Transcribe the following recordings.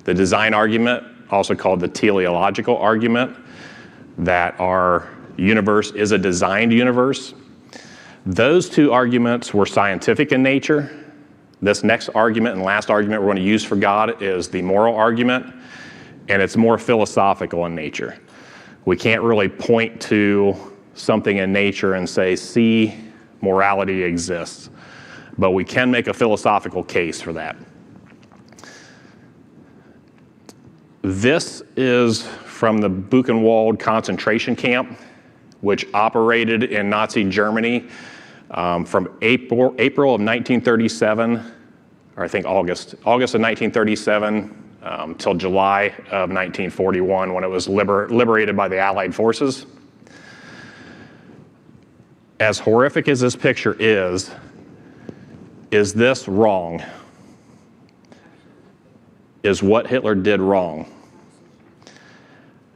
The design argument, also called the teleological argument, that our universe is a designed universe. Those two arguments were scientific in nature. This next argument and last argument we're going to use for God is the moral argument, and it's more philosophical in nature. We can't really point to something in nature and say, see, morality exists. But we can make a philosophical case for that. This is from the Buchenwald concentration camp, which operated in Nazi Germany from April of 1937, or I think August of 1937 till July of 1941, when it was liberated by the Allied forces. As horrific as this picture is this wrong? Is what Hitler did wrong?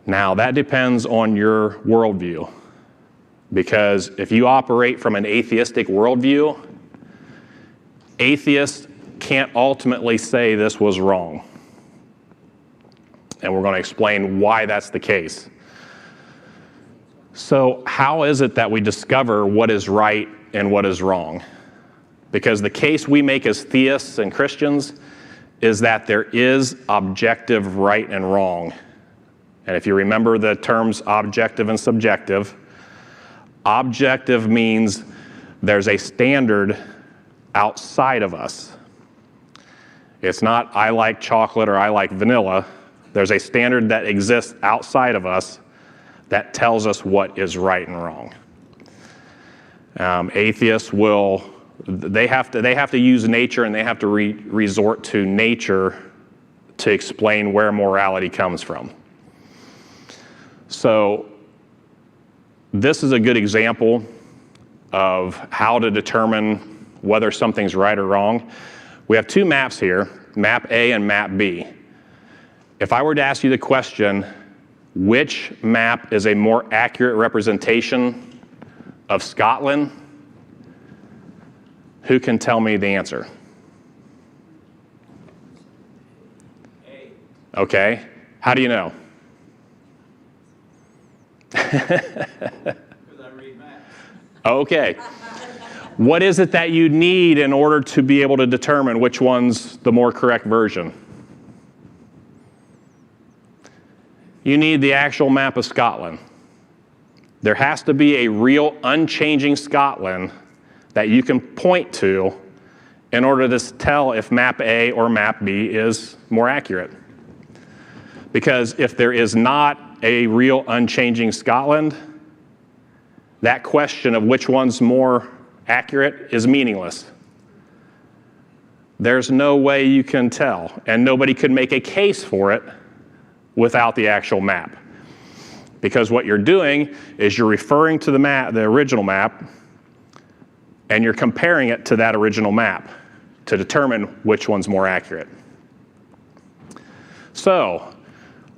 Now, that depends on your worldview, because if you operate from an atheistic worldview, atheists can't ultimately say this was wrong. And we're going to explain why that's the case. So how is it that we discover what is right and what is wrong? Because the case we make as theists and Christians is that there is objective right and wrong. And if you remember the terms objective and subjective, objective means there's a standard outside of us. It's not I like chocolate or I like vanilla. There's a standard that exists outside of us that tells us what is right and wrong. Atheists they have to use nature, and they have to resort to nature to explain where morality comes from. So this is a good example of how to determine whether something's right or wrong. We have two maps here, map A and map B. If I were to ask you the question, which map is a more accurate representation of Scotland, who can tell me the answer? A. Okay. How do you know? Because I read maps. Okay. What is it that you need in order to be able to determine which one's the more correct version? You need the actual map of Scotland. There has to be a real unchanging Scotland that you can point to in order to tell if map A or map B is more accurate. Because if there is not a real unchanging Scotland, that question of which one's more accurate is meaningless. There's no way you can tell, and nobody could make a case for it without the actual map. Because what you're doing is you're referring to the map, the original map, and you're comparing it to that original map to determine which one's more accurate. So,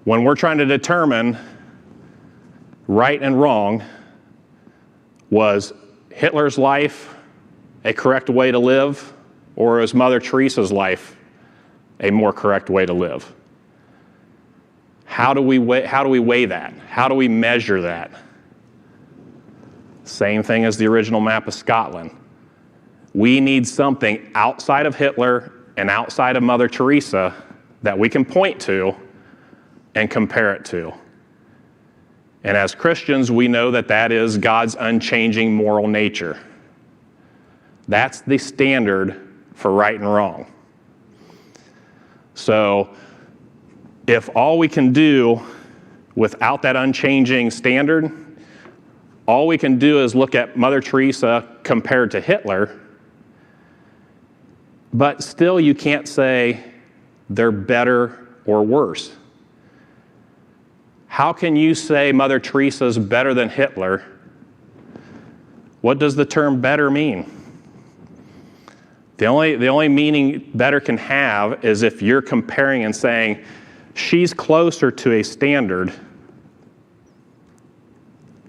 when we're trying to determine right and wrong, was Hitler's life a correct way to live, or is Mother Teresa's life a more correct way to live? How do we weigh that? How do we measure that? Same thing as the original map of Scotland. We need something outside of Hitler and outside of Mother Teresa that we can point to and compare it to. And as Christians, we know that that is God's unchanging moral nature. That's the standard for right and wrong. So, if all we can do without that unchanging standard, all we can do is look at Mother Teresa compared to Hitler, but still you can't say they're better or worse. How can you say Mother Teresa's better than Hitler? What does the term better mean? The only meaning better can have is if you're comparing and saying, she's closer to a standard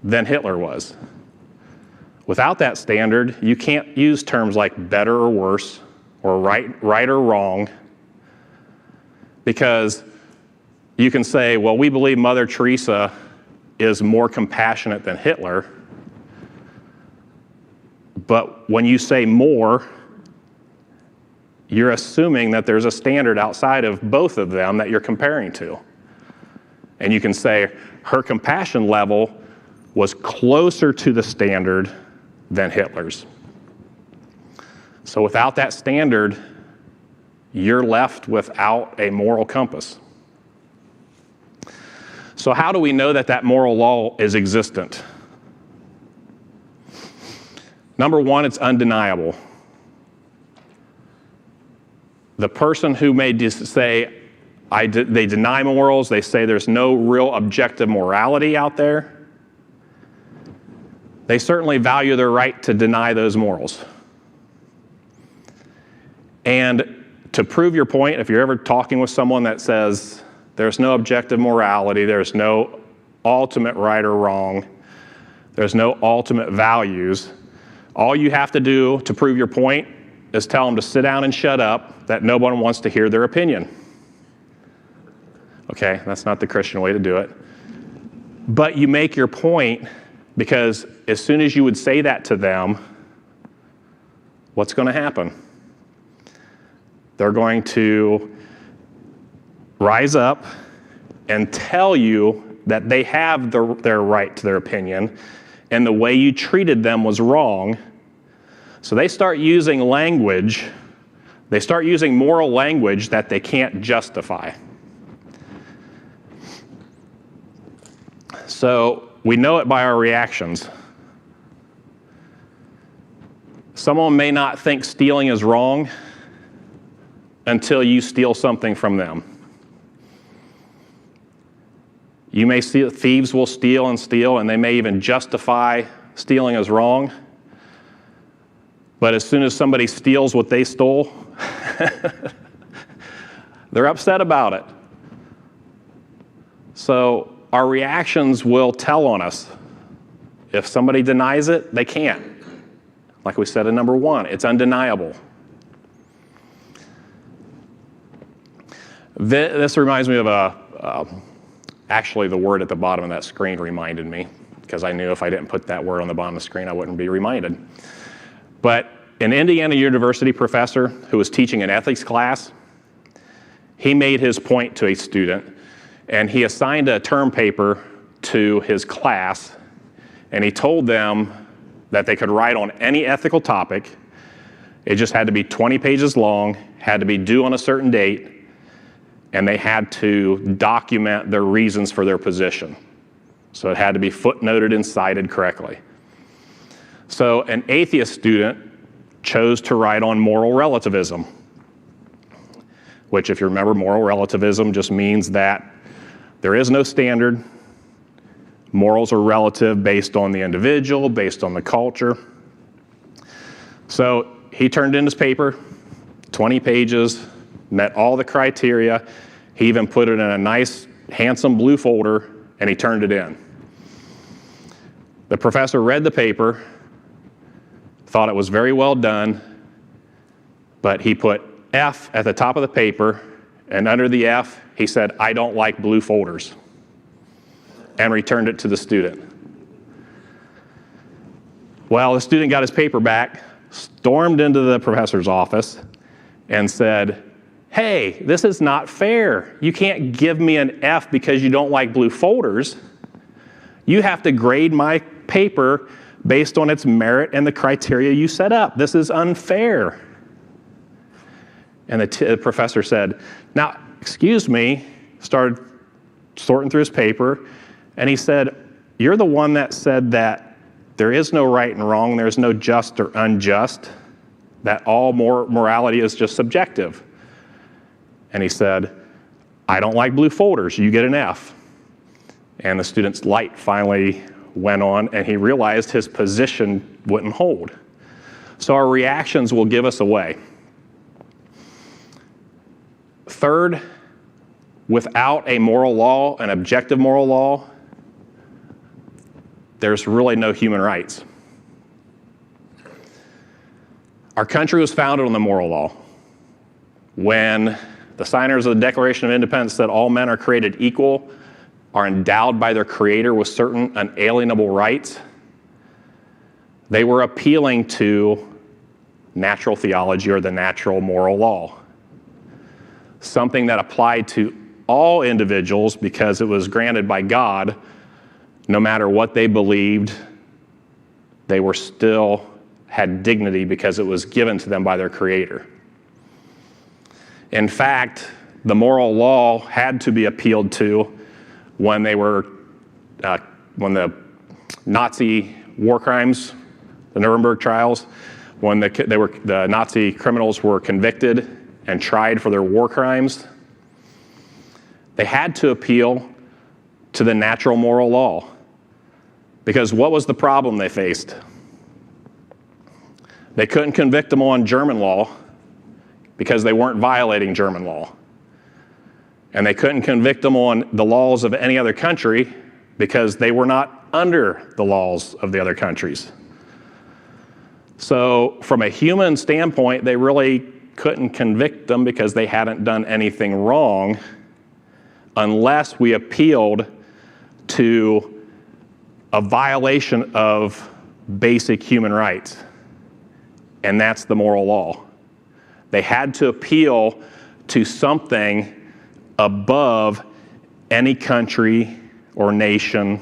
than Hitler was. Without that standard, you can't use terms like better or worse, or right or wrong, because You can say, well, we believe Mother Teresa is more compassionate than Hitler. But when you say more, you're assuming that there's a standard outside of both of them that you're comparing to. And you can say her compassion level was closer to the standard than Hitler's. So without that standard, you're left without a moral compass. So how do we know that that moral law is existent? Number one, it's undeniable. The person who may say, they deny morals, they say there's no real objective morality out there, they certainly value their right to deny those morals. And to prove your point, if you're ever talking with someone that says there's no objective morality, there's no ultimate right or wrong, there's no ultimate values, all you have to do to prove your point is tell them to sit down and shut up, that no one wants to hear their opinion. Okay, that's not the Christian way to do it. But you make your point because as soon as you would say that to them, what's going to happen? They're going to rise up and tell you that they have their right to their opinion and the way you treated them was wrong. So they start using language, they start using moral language that they can't justify. So we know it by our reactions. Someone may not think stealing is wrong until you steal something from them. You may see thieves will steal, and they may even justify stealing as wrong. But as soon as somebody steals what they stole, they're upset about it. So our reactions will tell on us. If somebody denies it, they can't. Like we said in number one, it's undeniable. This reminds me of actually the word at the bottom of that screen reminded me, because I knew if I didn't put that word on the bottom of the screen, I wouldn't be reminded. But an Indiana University professor who was teaching an ethics class, he made his point to a student, and he assigned a term paper to his class, and he told them that they could write on any ethical topic. It just had to be 20 pages long, had to be due on a certain date, and they had to document their reasons for their position. So it had to be footnoted and cited correctly. So an atheist student chose to write on moral relativism, which, if you remember, moral relativism just means that there is no standard. Morals are relative based on the individual, based on the culture. So he turned in his paper, 20 pages, met all the criteria. He even put it in a nice, handsome blue folder, and he turned it in. The professor read the paper, thought it was very well done, but he put F at the top of the paper, and under the F, he said, "I don't like blue folders," and returned it to the student. Well, the student got his paper back, stormed into the professor's office, and said, "Hey, this is not fair. You can't give me an F because you don't like blue folders. You have to grade my paper based on its merit and the criteria you set up. This is unfair." And the professor said, "Now, excuse me," started sorting through his paper, and he said, "You're the one that said that there is no right and wrong, there's no just or unjust, that all morality is just subjective." And he said, "I don't like blue folders, you get an F." And the student's light finally went on, and he realized his position wouldn't hold. So our reactions will give us away. Third, without a moral law, an objective moral law, there's really no human rights. Our country was founded on the moral law. When The signers of the Declaration of Independence said all men are created equal, are endowed by their Creator with certain unalienable rights. They were appealing to natural theology or the natural moral law, something that applied to all individuals because it was granted by God. No matter what they believed, they were still had dignity because it was given to them by their Creator. In fact, the moral law had to be appealed to when when the Nazi war crimes, the Nuremberg trials, when the Nazi criminals were convicted and tried for their war crimes. They had to appeal to the natural moral law. Because what was the problem they faced? They couldn't convict them on German law because they weren't violating German law. And they couldn't convict them on the laws of any other country because they were not under the laws of the other countries. So from a human standpoint, they really couldn't convict them because they hadn't done anything wrong unless we appealed to a violation of basic human rights. And that's the moral law. They had to appeal to something above any country or nation,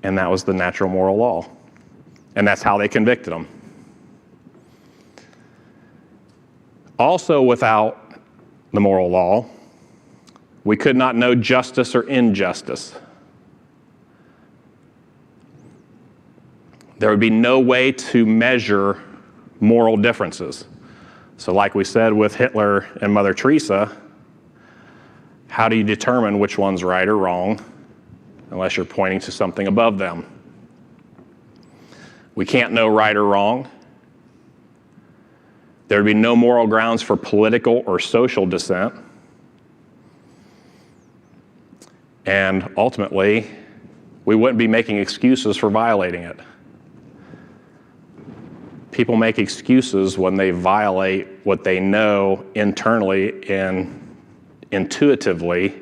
and that was the natural moral law. And that's how they convicted them. Also, without the moral law, we could not know justice or injustice. There would be no way to measure moral differences. So like we said with Hitler and Mother Teresa, how do you determine which one's right or wrong unless you're pointing to something above them? We can't know right or wrong. There would be no moral grounds for political or social dissent. And ultimately, we wouldn't be making excuses for violating it. People make excuses when they violate what they know internally and intuitively.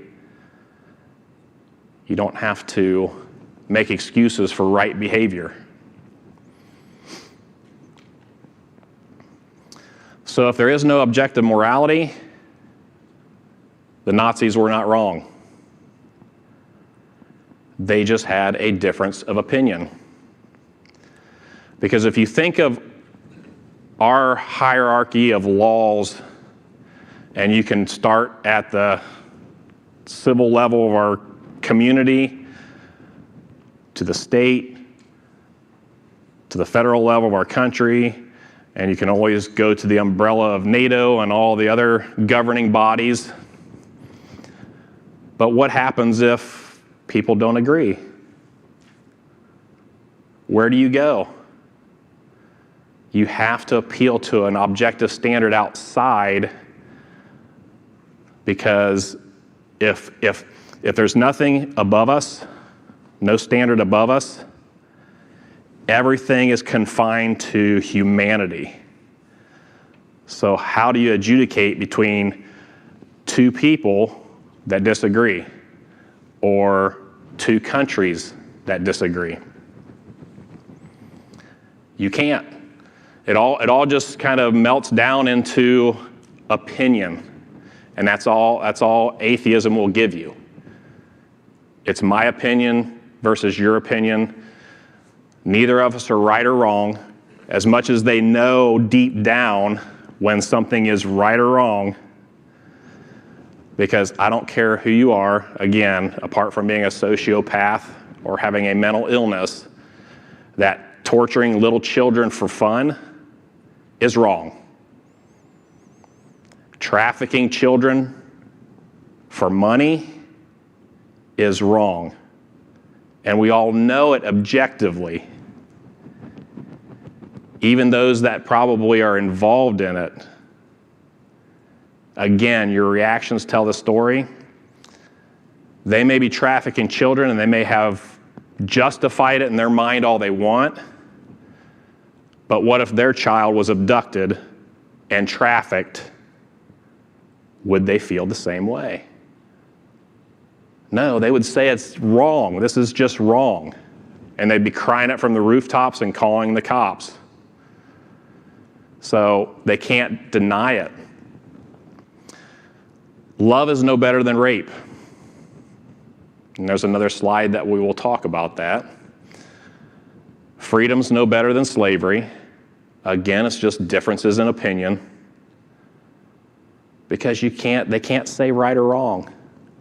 You don't have to make excuses for right behavior. So if there is no objective morality, the Nazis were not wrong. They just had a difference of opinion. Because if you think of our hierarchy of laws, and you can start at the civil level of our community, to the state, to the federal level of our country, and you can always go to the umbrella of NATO and all the other governing bodies. But what happens if people don't agree? Where do you go? You have to appeal to an objective standard outside, because if there's nothing above us, no standard above us, everything is confined to humanity. So how do you adjudicate between two people that disagree, or two countries that disagree? You can't. It all just kind of melts down into opinion, and that's all atheism will give you. It's my opinion versus your opinion. Neither of us are right or wrong, as much as they know deep down when something is right or wrong, because I don't care who you are, again, apart from being a sociopath or having a mental illness, that torturing little children for fun is wrong. Trafficking children for money is wrong. And we all know it objectively. Even those that probably are involved in it. Again, your reactions tell the story. They may be trafficking children and they may have justified it in their mind all they want. But what if their child was abducted and trafficked would they feel the same way? No, they would say it's wrong. This is just wrong. And they'd be crying it from the rooftops and calling the cops. So they can't deny it. Love is no better than rape. And there's another slide that we will talk about that. Freedom's no better than slavery. Again, it's just differences in opinion. Because they can't say right or wrong.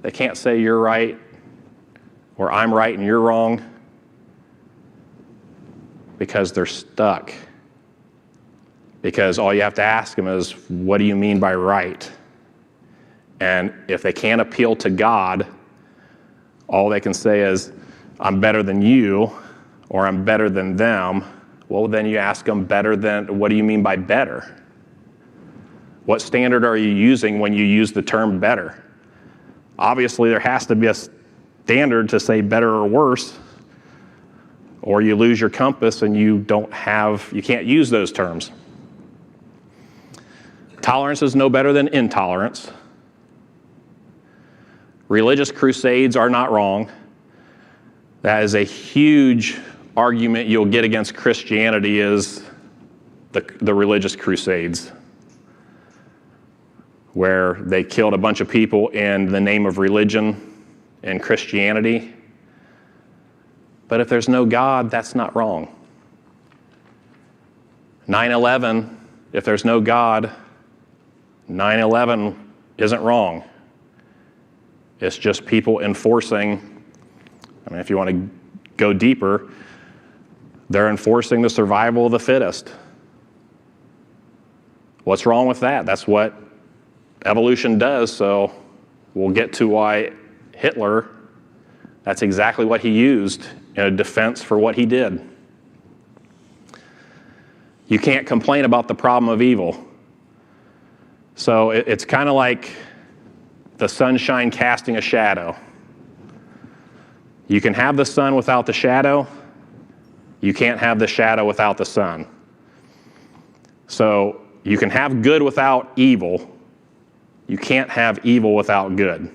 They can't say you're right or I'm right and you're wrong, because they're stuck. Because all you have to ask them is, what do you mean by right? And if they can't appeal to God, all they can say is, I'm better than you, or I'm better than them. Well, then you ask them, what do you mean by better? What standard are you using when you use the term better? Obviously, there has to be a standard to say better or worse, or you lose your compass and you can't use those terms. Tolerance is no better than intolerance. Religious crusades are not wrong. That is a huge argument you'll get against Christianity, is the religious crusades, where they killed a bunch of people in the name of religion and Christianity. But if there's no God, that's not wrong. 9/11, if there's no God, 9/11 isn't wrong. It's just people enforcing, if you want to go deeper, they're enforcing the survival of the fittest. What's wrong with that? That's what evolution does, so we'll get to why Hitler, that's exactly what he used in a defense for what he did. You can't complain about the problem of evil. So it's kind of like the sunshine casting a shadow. You can have the sun without the shadow. You can't have the shadow without the sun. So you can have good without evil. You can't have evil without good.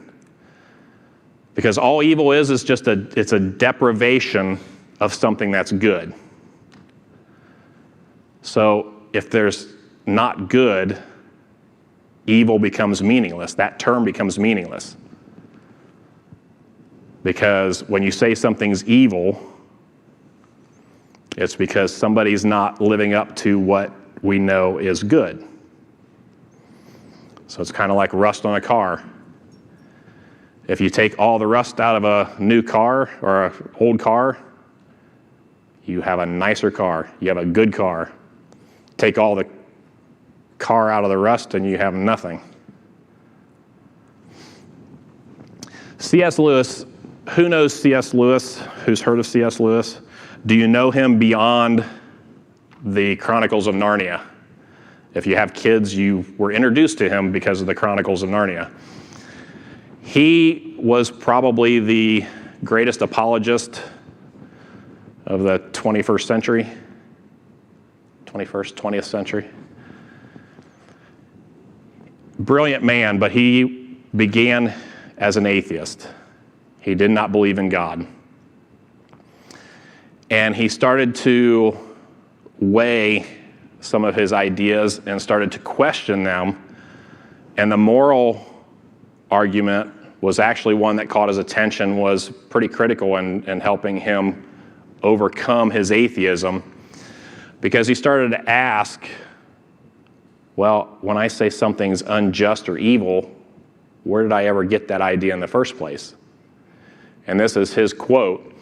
Because all evil is just it's a deprivation of something that's good. So if there's not good, evil becomes meaningless. That term becomes meaningless. Because when you say something's evil, it's because somebody's not living up to what we know is good. So it's kind of like rust on a car. If you take all the rust out of a new car or an old car, you have a nicer car. You have a good car. Take all the car out of the rust and you have nothing. C.S. Lewis, who knows C.S. Lewis? Who's heard of C.S. Lewis? Do you know him beyond the Chronicles of Narnia? If you have kids, you were introduced to him because of the Chronicles of Narnia. He was probably the greatest apologist of the 21st century, 20th century. Brilliant man, but he began as an atheist. He did not believe in God. And he started to weigh some of his ideas and started to question them. And the moral argument was actually one that caught his attention, was pretty critical in helping him overcome his atheism, because he started to ask, well, when I say something's unjust or evil, where did I ever get that idea in the first place? And this is his quote: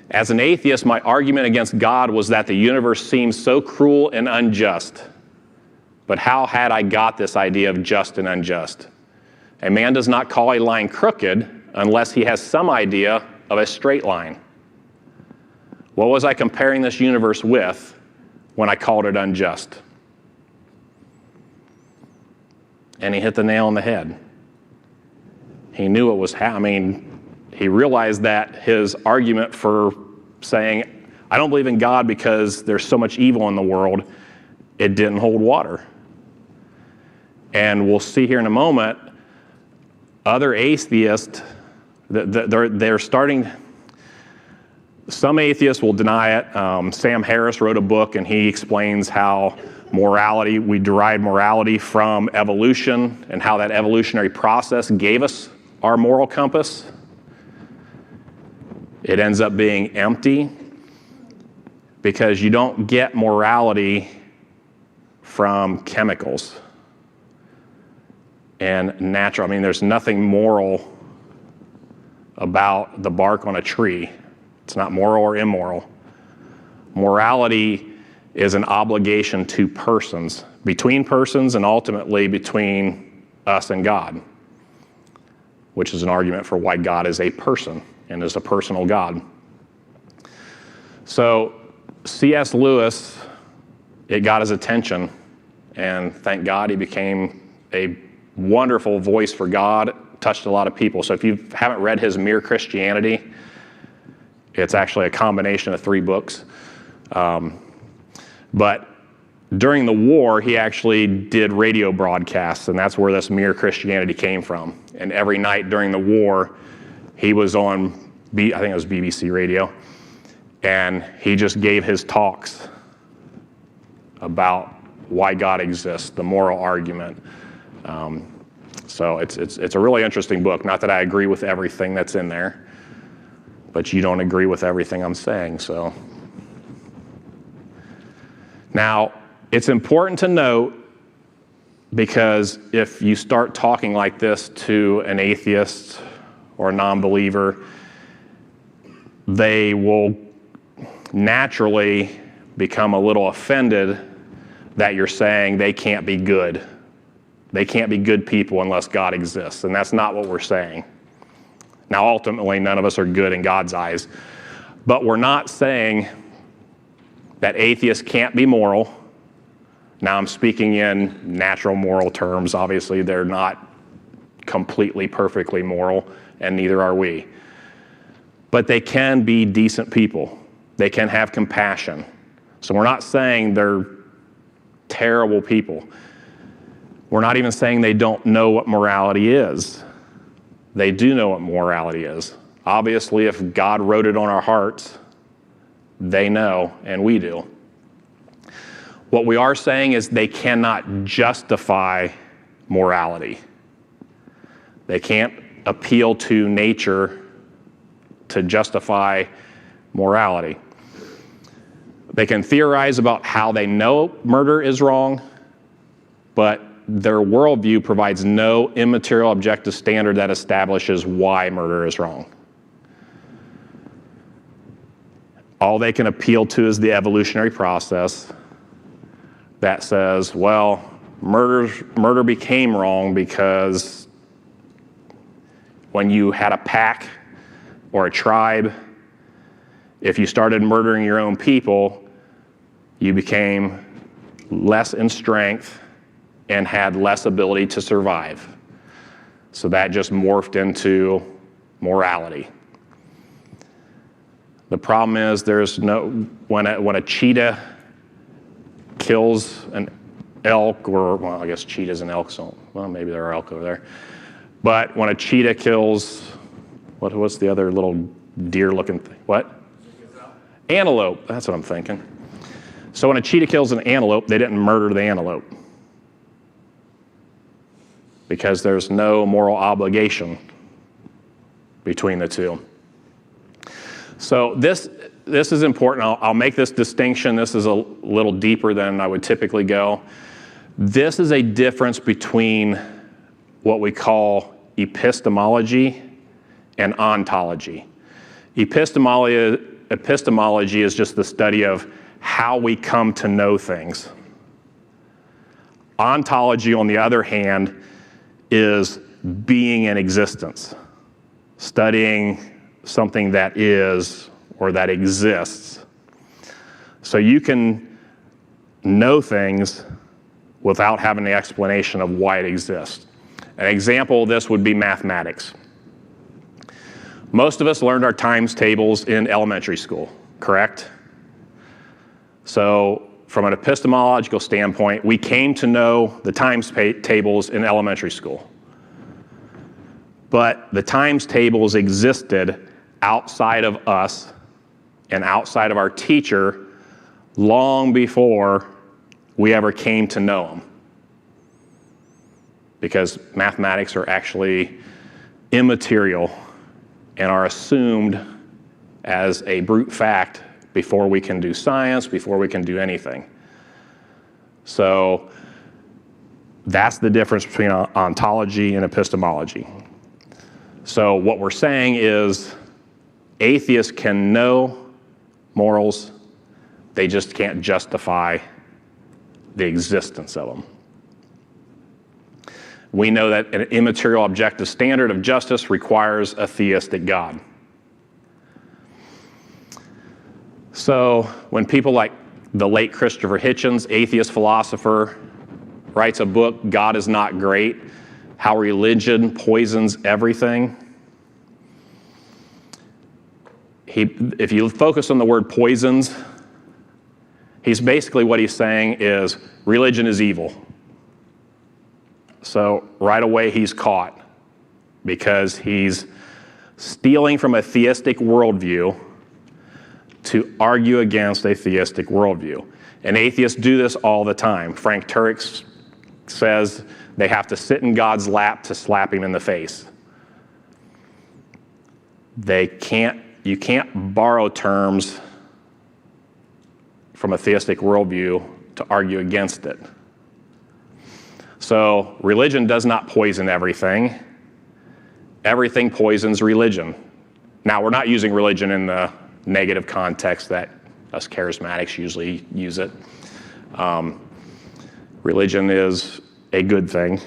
"As an atheist, my argument against God was that the universe seems so cruel and unjust. But how had I got this idea of just and unjust? A man does not call a line crooked unless he has some idea of a straight line. What was I comparing this universe with when I called it unjust?" And he hit the nail on the head. He knew it was he realized that his argument for saying, I don't believe in God because there's so much evil in the world, it didn't hold water. And we'll see here in a moment Other atheists, they're starting, some atheists will deny it. Sam Harris wrote a book and he explains how morality, we derive morality from evolution and how that evolutionary process gave us our moral compass. It ends up being empty because you don't get morality from chemicals and natural. I mean, there's nothing moral about the bark on a tree. It's not moral or immoral. Morality is an obligation to persons, between persons, and ultimately between us and God, which is an argument for why God is a person and is a personal God. So C.S. Lewis, it got his attention, and thank God he became a wonderful voice for God, touched a lot of people. So if you haven't read his Mere Christianity, it's actually a combination of 3 books. But during the war, he actually did radio broadcasts, and that's where this Mere Christianity came from. And every night during the war, he was on, I think it was BBC radio, and he just gave his talks about why God exists, the moral argument. So it's a really interesting book. Not that I agree with everything that's in there, but you don't agree with everything I'm saying, so. Now, it's important to note, because if you start talking like this to an atheist or a non-believer, they will naturally become a little offended that you're saying they can't be good. They can't be good people unless God exists, and that's not what we're saying. Now, ultimately, none of us are good in God's eyes, but we're not saying that atheists can't be moral. Now, I'm speaking in natural moral terms. Obviously, they're not completely, perfectly moral, and neither are we. But they can be decent people. They can have compassion. So we're not saying they're terrible people. We're not even saying they don't know what morality is. They do know what morality is. Obviously, if God wrote it on our hearts, they know, and we do. What we are saying is they cannot justify morality. They can't appeal to nature to justify morality. They can theorize about how they know murder is wrong, but their worldview provides no immaterial objective standard that establishes why murder is wrong. All they can appeal to is the evolutionary process that says, well, murder became wrong because when you had a pack or a tribe, if you started murdering your own people, you became less in strength and had less ability to survive. So that just morphed into morality. The problem is when a cheetah kills an elk, or, well, I guess cheetahs and elks don't, well, maybe there are elk over there. But when a cheetah kills, what's the other little deer-looking thing? What? Antelope, that's what I'm thinking. So when a cheetah kills an antelope, they didn't murder the antelope, because there's no moral obligation between the two. So this is important. I'll make this distinction. This is a little deeper than I would typically go. This is a difference between what we call epistemology and ontology. Epistemology is just the study of how we come to know things. Ontology, on the other hand, is being in existence, studying something that is or that exists. So you can know things without having the explanation of why it exists. An example of this would be mathematics. Most of us learned our times tables in elementary school, correct? So from an epistemological standpoint, we came to know the times tables in elementary school. But the times tables existed outside of us and outside of our teacher long before we ever came to know him. Because mathematics are actually immaterial and are assumed as a brute fact before we can do science, before we can do anything. So that's the difference between ontology and epistemology. So what we're saying is atheists can know morals, they just can't justify the existence of them. We know that an immaterial objective standard of justice requires a theistic God. So when people like the late Christopher Hitchens, atheist philosopher, writes a book, God is Not Great, How Religion Poisons Everything. If you focus on the word poisons, what he's saying is religion is evil. So right away he's caught because he's stealing from a theistic worldview to argue against a theistic worldview. And atheists do this all the time. Frank Turek says they have to sit in God's lap to slap him in the face. You can't borrow terms from a theistic worldview to argue against it. So religion does not poison everything. Everything poisons religion. Now, we're not using religion in the negative context that us charismatics usually use it. Religion is a good thing,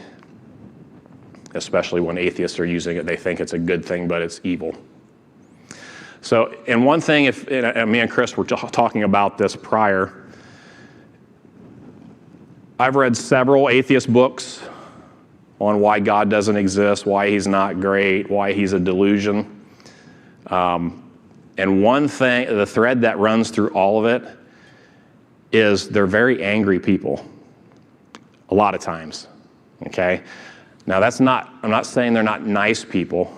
especially when atheists are using it. They think it's a good thing, but it's evil. So, and one thing, and me and Chris were talking about this prior, I've read several atheist books on why God doesn't exist, why he's not great, why he's a delusion. And one thing, the thread that runs through all of it is they're very angry people, a lot of times, okay? Now I'm not saying they're not nice people.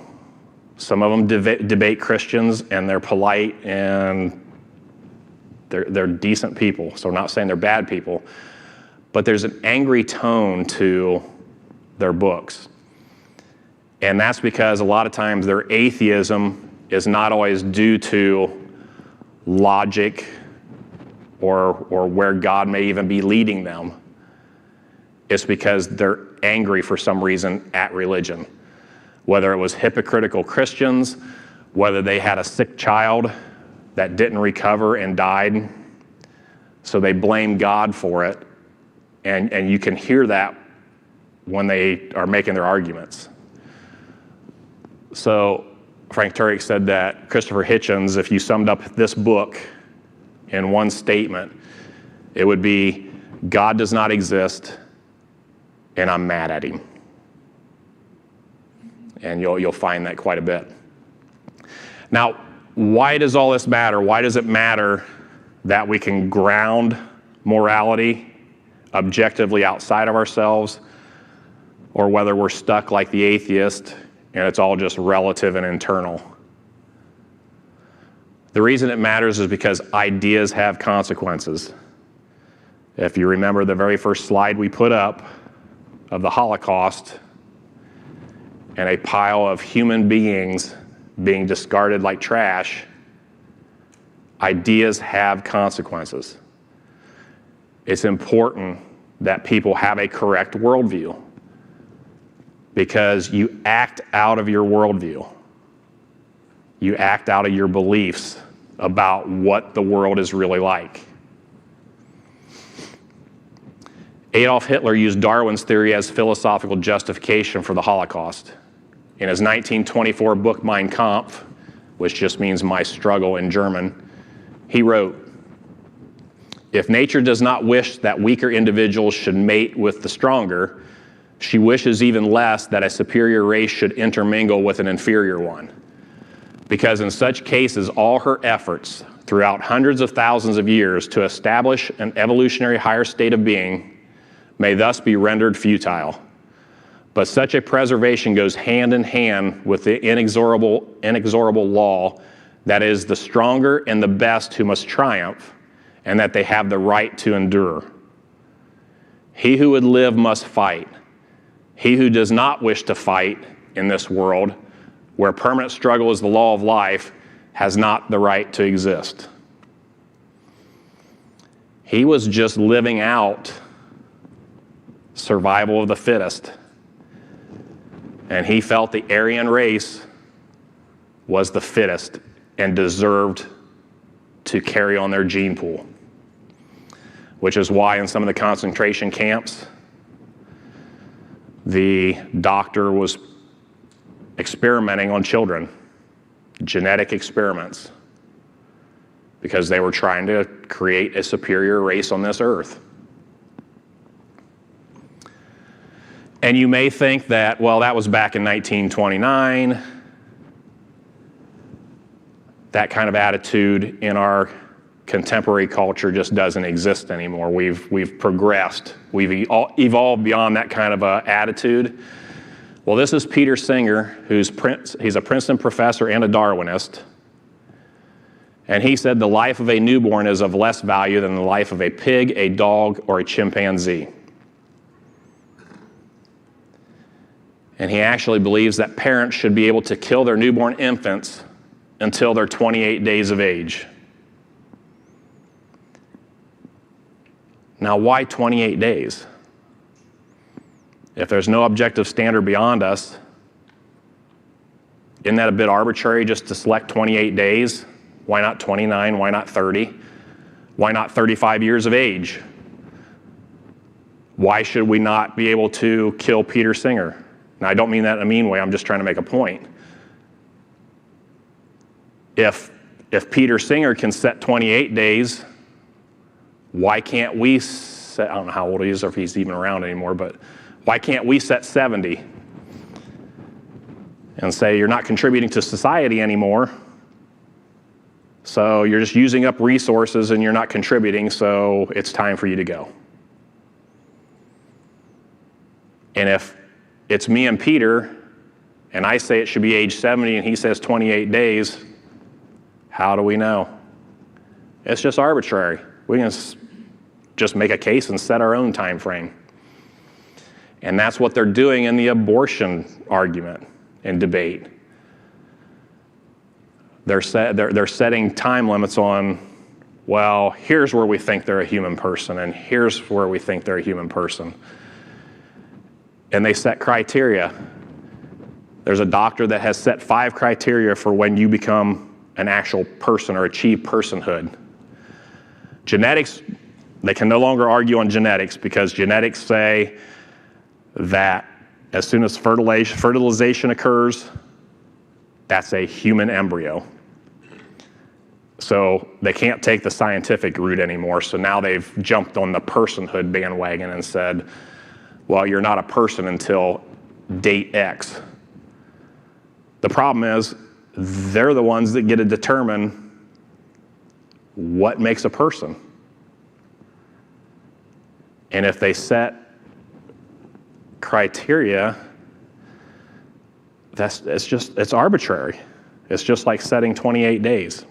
Some of them debate Christians and they're polite and they're decent people, so I'm not saying they're bad people. But there's an angry tone to their books. And that's because a lot of times their atheism is not always due to logic or where God may even be leading them. It's because they're angry for some reason at religion. Whether it was hypocritical Christians, whether they had a sick child that didn't recover and died, so they blame God for it. And you can hear that when they are making their arguments. So Frank Turek said that Christopher Hitchens, if you summed up this book in one statement, it would be, God does not exist, and I'm mad at him. And you'll find that quite a bit. Now, why does all this matter? Why does it matter that we can ground morality objectively outside of ourselves, or whether we're stuck like the atheist and it's all just relative and internal? The reason it matters is because ideas have consequences. If you remember the very first slide we put up of the Holocaust and a pile of human beings being discarded like trash, ideas have consequences. It's important that people have a correct worldview because you act out of your worldview. You act out of your beliefs about what the world is really like. Adolf Hitler used Darwin's theory as philosophical justification for the Holocaust. In his 1924 book, Mein Kampf, which just means my struggle in German, he wrote, "If nature does not wish that weaker individuals should mate with the stronger, she wishes even less that a superior race should intermingle with an inferior one. Because in such cases, all her efforts throughout hundreds of thousands of years to establish an evolutionary higher state of being may thus be rendered futile. But such a preservation goes hand in hand with the inexorable law that is the stronger and the best who must triumph, and that they have the right to endure. He who would live must fight. He who does not wish to fight in this world, where permanent struggle is the law of life, has not the right to exist. He was just living out survival of the fittest. And he felt the Aryan race was the fittest and deserved to carry on their gene pool. Which is why in some of the concentration camps, the doctor was experimenting on children, genetic experiments, because they were trying to create a superior race on this earth. And you may think that, well, that was back in 1929. That kind of attitude in our contemporary culture just doesn't exist anymore. We've progressed. We've evolved beyond that kind of attitude. Well, this is Peter Singer, he's a Princeton professor and a Darwinist. And he said the life of a newborn is of less value than the life of a pig, a dog, or a chimpanzee. And he actually believes that parents should be able to kill their newborn infants until they're 28 days of age. Now, why 28 days? If there's no objective standard beyond us, isn't that a bit arbitrary just to select 28 days? Why not 29? Why not 30? Why not 35 years of age? Why should we not be able to kill Peter Singer? Now, I don't mean that in a mean way. I'm just trying to make a point. If Peter Singer can set 28 days, why can't we set, I don't know how old he is or if he's even around anymore, but why can't we set 70 and say you're not contributing to society anymore, so you're just using up resources and you're not contributing, so it's time for you to go. And if it's me and Peter, and I say it should be age 70 and he says 28 days, how do we know? It's just arbitrary. We can just make a case and set our own time frame. And that's what they're doing in the abortion argument and debate. They're setting time limits on, well, here's where we think they're a human person, and here's where we think they're a human person. And they set criteria. There's a doctor that has set 5 criteria for when you become an actual person or achieve personhood. Genetics, they can no longer argue on genetics because genetics say that as soon as fertilization occurs, that's a human embryo. So they can't take the scientific route anymore. So now they've jumped on the personhood bandwagon and said, well, you're not a person until date X. The problem is they're the ones that get to determine what makes a person. And if they set criteria, it's arbitrary. It's just like setting 28 days.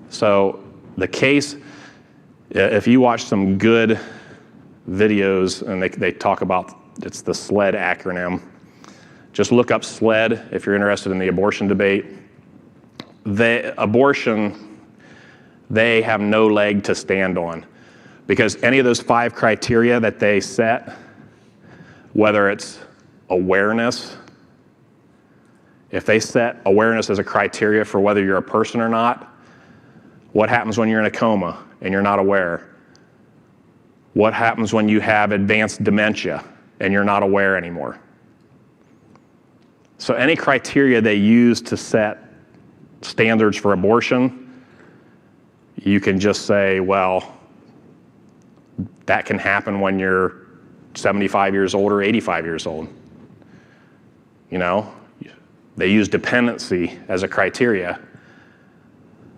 So the case, if you watch some good videos and they talk about, it's the SLED acronym. Just look up SLED if you're interested in the abortion debate. They have no leg to stand on because any of those 5 criteria that they set, whether it's awareness, if they set awareness as a criteria for whether you're a person or not, what happens when you're in a coma and you're not aware? What happens when you have advanced dementia and you're not aware anymore? So any criteria they use to set standards for abortion, you can just say, well, that can happen when you're 75 years old or 85 years old. You know, they use dependency as a criteria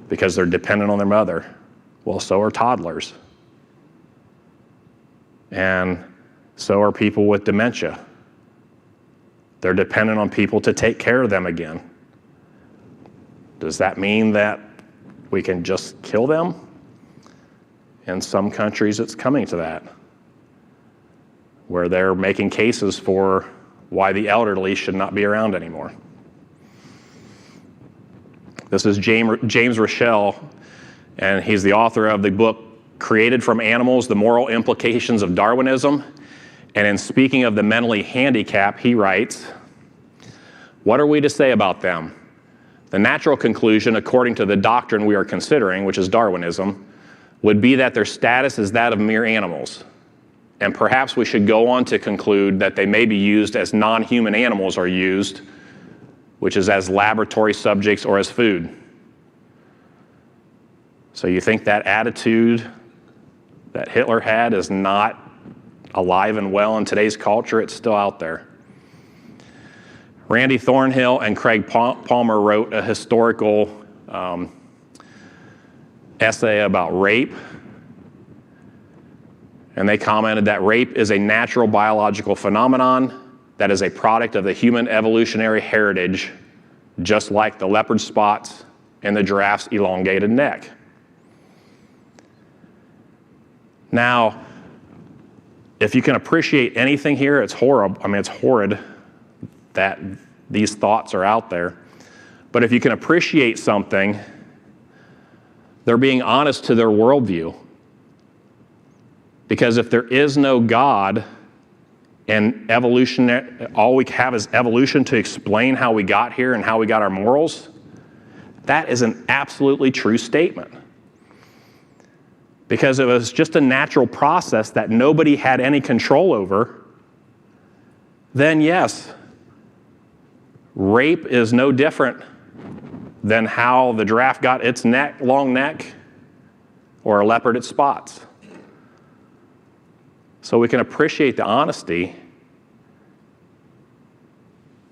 because they're dependent on their mother. Well, so are toddlers. And So are people with dementia. They're dependent on people to take care of them again. Does that mean that we can just kill them? In some countries, it's coming to that, where they're making cases for why the elderly should not be around anymore. This is James Rochelle, and he's the author of the book, Created from Animals, The Moral Implications of Darwinism. And in speaking of the mentally handicapped, he writes, "What are we to say about them? The natural conclusion, according to the doctrine we are considering, which is Darwinism, would be that their status is that of mere animals. And perhaps we should go on to conclude that they may be used as non-human animals are used, which is as laboratory subjects or as food." So you think that attitude that Hitler had is not alive and well in today's culture? It's still out there. Randy Thornhill and Craig Palmer wrote a historical essay about rape. And they commented that rape is a natural biological phenomenon that is a product of the human evolutionary heritage, just like the leopard spots and the giraffe's elongated neck. Now, if you can appreciate anything here, it's horrible. I mean, it's horrid that these thoughts are out there. But if you can appreciate something, they're being honest to their worldview. Because if there is no God and evolution, all we have is evolution to explain how we got here and how we got our morals, that is an absolutely true statement. Because it was just a natural process that nobody had any control over, then yes, rape is no different than how the giraffe got its long neck or a leopard its spots. So we can appreciate the honesty.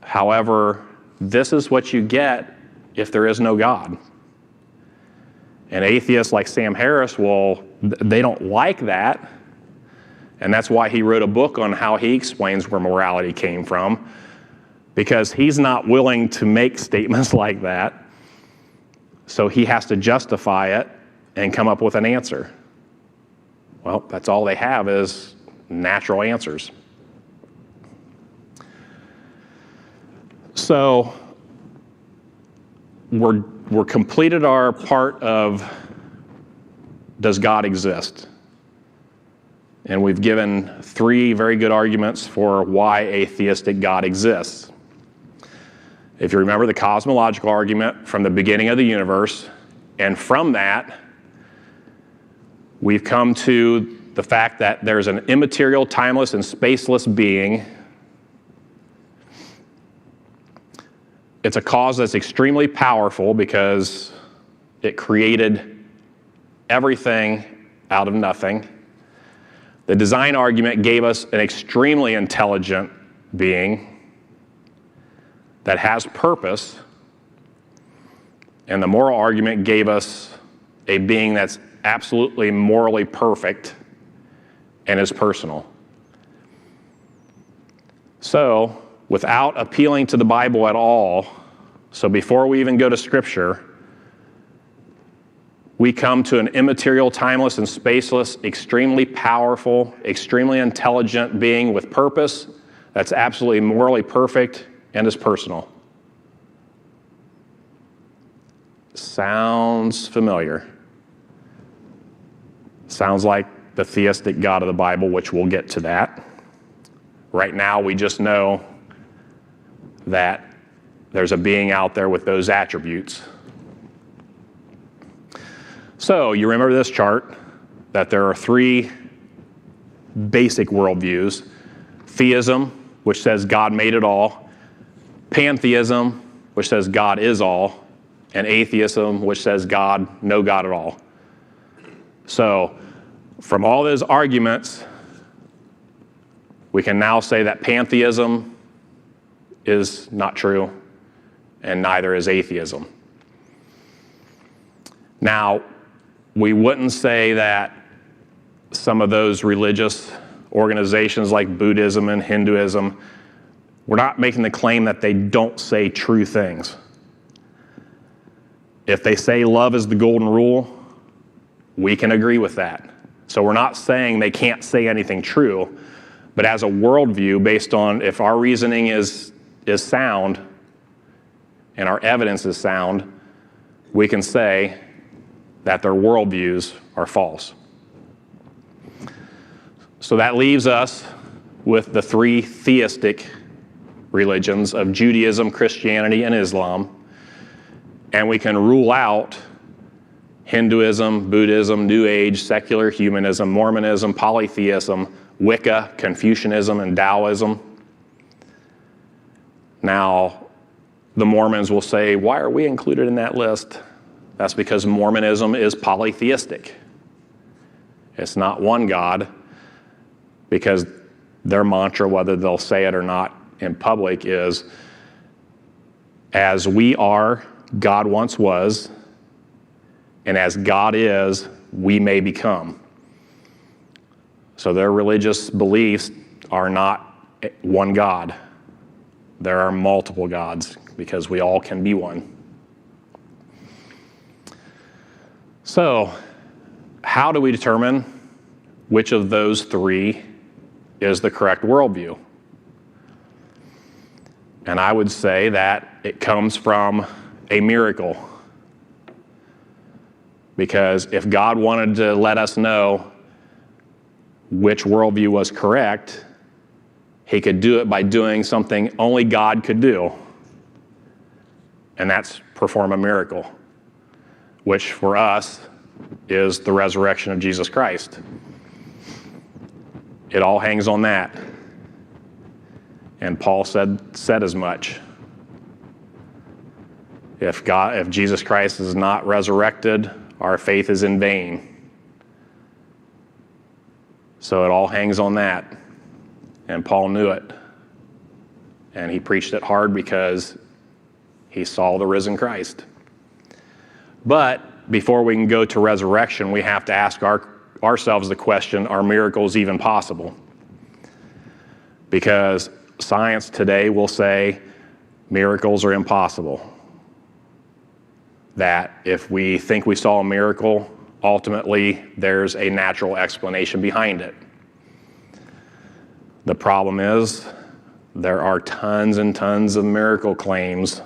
However, this is what you get if there is no God. And atheists like Sam Harris, they don't like that. And that's why he wrote a book on how he explains where morality came from, because he's not willing to make statements like that. So he has to justify it and come up with an answer. Well, that's all they have is natural answers. So we're completed our part of, does God exist? And we've given 3 very good arguments for why a theistic God exists. If you remember the cosmological argument from the beginning of the universe, and from that, we've come to the fact that there's an immaterial, timeless, and spaceless being. It's a cause that's extremely powerful because it created everything out of nothing. The design argument gave us an extremely intelligent being that has purpose, and the moral argument gave us a being that's absolutely morally perfect and is personal. So, without appealing to the Bible at all, so before we even go to Scripture, we come to an immaterial, timeless, and spaceless, extremely powerful, extremely intelligent being with purpose that's absolutely morally perfect and is personal. Sounds familiar. Sounds like the theistic God of the Bible, which we'll get to that. Right now, we just know that there's a being out there with those attributes. So, you remember this chart, that there are 3 basic worldviews. Theism, which says God made it all. Pantheism, which says God is all. And atheism, which says no God at all. So, from all those arguments, we can now say that pantheism is not true, and neither is atheism. Now, we wouldn't say that some of those religious organizations like Buddhism and Hinduism, we're not making the claim that they don't say true things. If they say love is the golden rule, we can agree with that. So we're not saying they can't say anything true, but as a worldview, based on if our reasoning is sound and our evidence is sound, we can say that their worldviews are false. So that leaves us with the three theistic religions of Judaism, Christianity, and Islam, and we can rule out Hinduism, Buddhism, New Age, secular humanism, Mormonism, polytheism, Wicca, Confucianism, and Taoism. Now, the Mormons will say, why are we included in that list? That's because Mormonism is polytheistic. It's not one God, because their mantra, whether they'll say it or not in public, is, as we are, God once was, and as God is, we may become. So their religious beliefs are not one God. There are multiple gods, because we all can be one. So, how do we determine which of those three is the correct worldview? And I would say that it comes from a miracle. Because if God wanted to let us know which worldview was correct, he could do it by doing something only God could do. And that's perform a miracle, which for us is the resurrection of Jesus Christ. It all hangs on that. And Paul said as much. If Jesus Christ is not resurrected, our faith is in vain. So it all hangs on that. And Paul knew it. And he preached it hard because he saw the risen Christ. But before we can go to resurrection, we have to ask ourselves the question, are miracles even possible? Because science today will say miracles are impossible. That if we think we saw a miracle, ultimately there's a natural explanation behind it. The problem is there are tons and tons of miracle claims,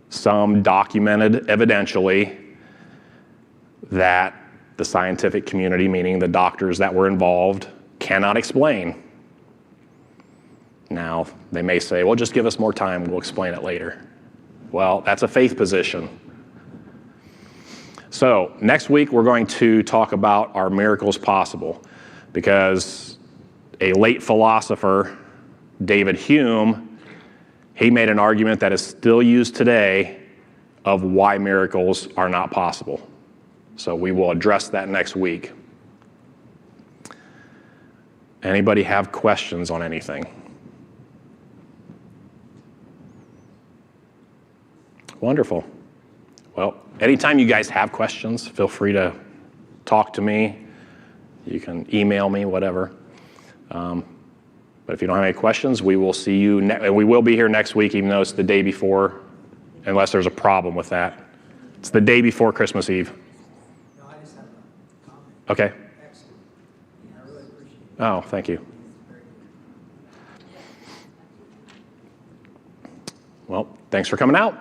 some documented evidentially, that the scientific community, meaning the doctors that were involved, cannot explain. Now, they may say, well, just give us more time, we'll explain it later. Well, that's a faith position. So, next week we're going to talk about are miracles possible, because a late philosopher, David Hume, he made an argument that is still used today of why miracles are not possible. So we will address that next week. Anybody have questions on anything? Wonderful. Well, anytime you guys have questions, feel free to talk to me. You can email me, whatever. But if you don't have any questions, we will see you, and we will be here next week, even though it's the day before, unless there's a problem with that. It's the day before Christmas Eve. No, I just have a comment. Okay. Excellent. I really appreciate it. Oh, thank you. Very good. Well, thanks for coming out.